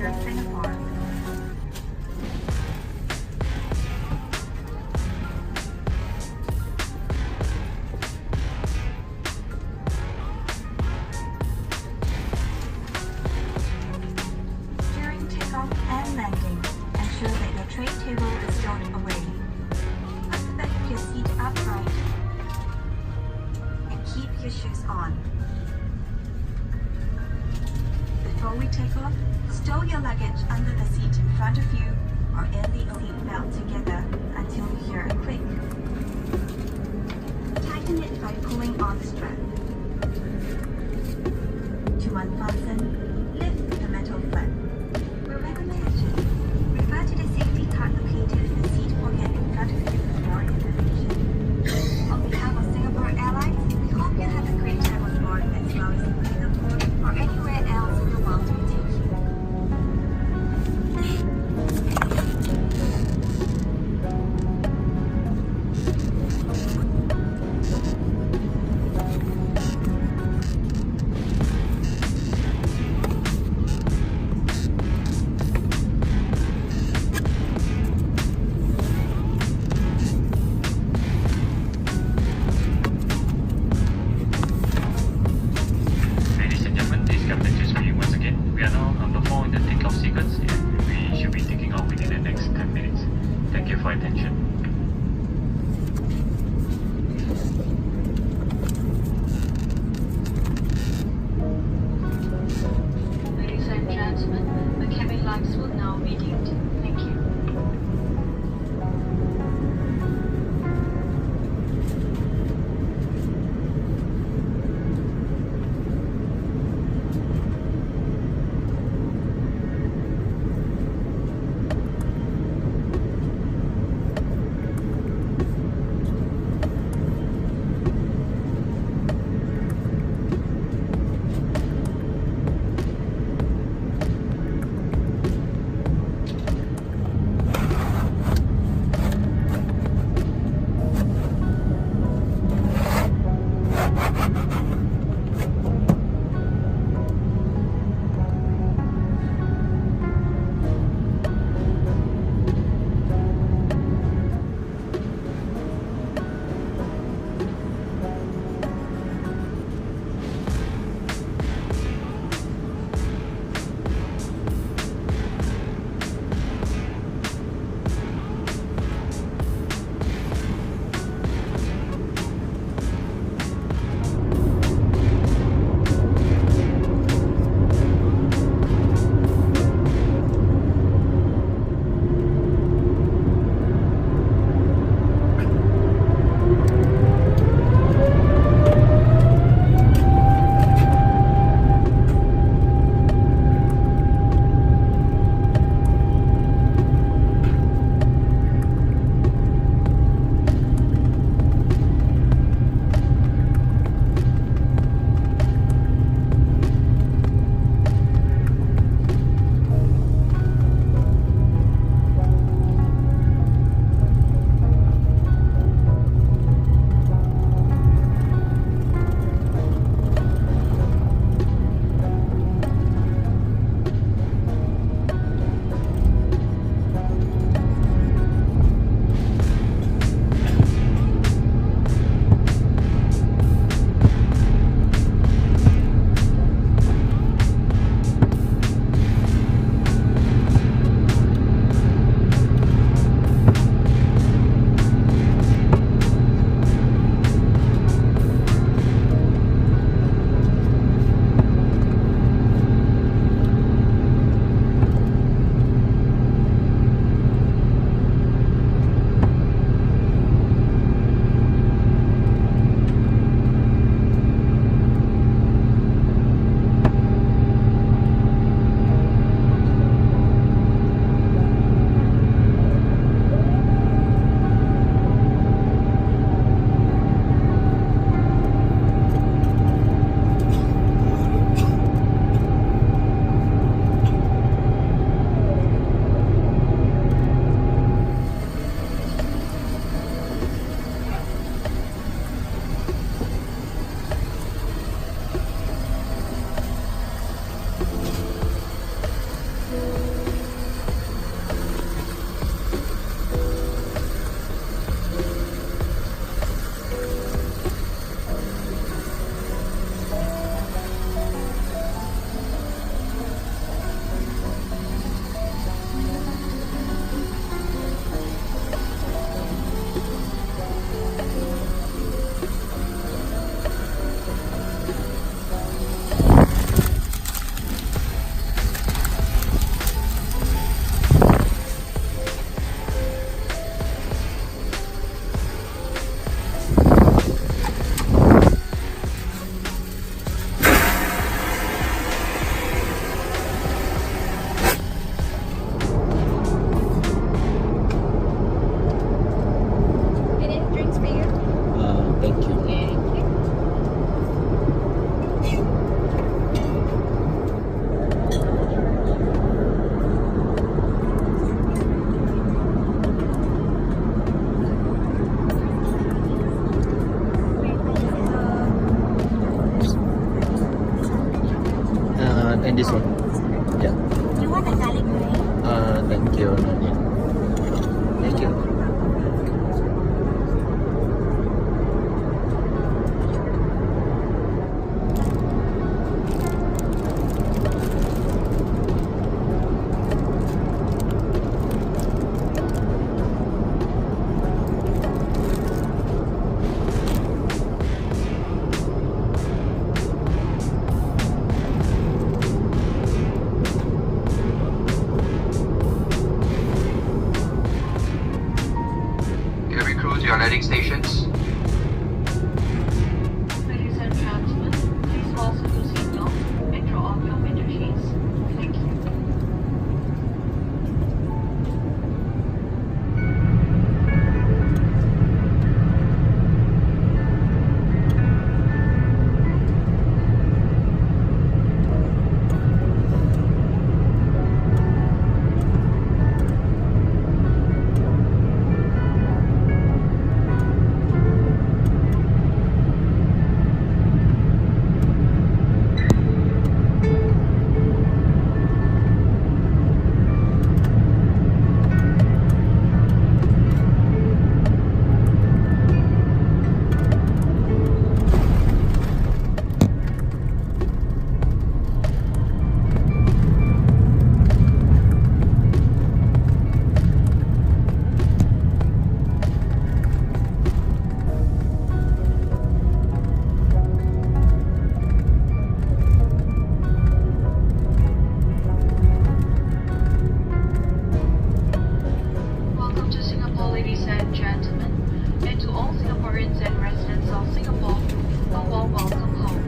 Air Singapore. During takeoff and landing, ensure that your tray table is stowed away. Put the back of your seat upright and keep your shoes on. Before we take off, stow your luggage under the seat in front of you or in the seat belt together until you hear a click. Tighten it by pulling on the strap. To unfasten, lift the metal flap. We recommend refer to the safety card located in the seat pocket in front of you for more information. On behalf of Singapore Airlines, we hope you have a great time on board as well as in Singapore or anywhere else in the world we take you. Ladies and gentlemen, this is Captain Chris speaking once again. We are now number 4 in the takeoff sequence and we should be taking off within the next 10 minutes. Thank you for your attention. Ladies and gentlemen, the cabin lights will now be dimmed. Thank you. And this one. Yeah. You want a garlic bread? Thank you. No need. Thank you. Cabin crew to your landing stations. Ladies and gentlemen, please fasten your seatbelts and draw up your window shades. Thank you. Welcome to Singapore, ladies and gentlemen, and to all Singaporeans and residents of Singapore, a warm welcome home.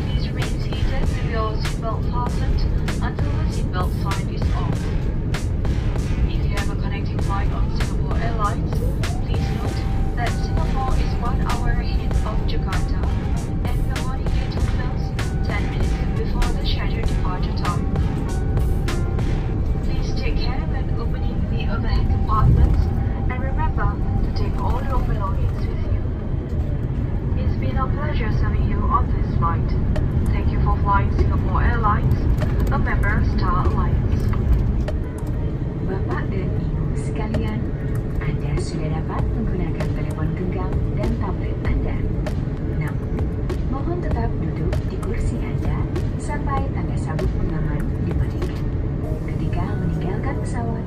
Please remain seated with your seatbelt fastened until the seatbelt sign is off. If you have a connecting flight on Singapore Airlines, please note that Singapore is 1 hour ahead of Jakarta, and the boarding gate will close 10 minutes before the scheduled departure time. Please take care when opening the overhead compartments and remember to take all your belongings with you. It's been a pleasure serving you on this flight. Thank you for flying Singapore Airlines, a member of Star Alliance. Bapak dan Ibu sekalian, Anda sudah dapat menggunakan telepon genggam dan tablet Anda. Namun, mohon tetap duduk di kursi Anda sampai tanda sabuk pengaman dimatikan. Ketika meninggalkan pesawat,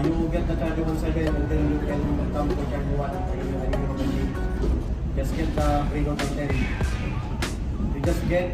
you get the charger 17 and then you can come to charger 1 and you can just get the Grego 10. You just get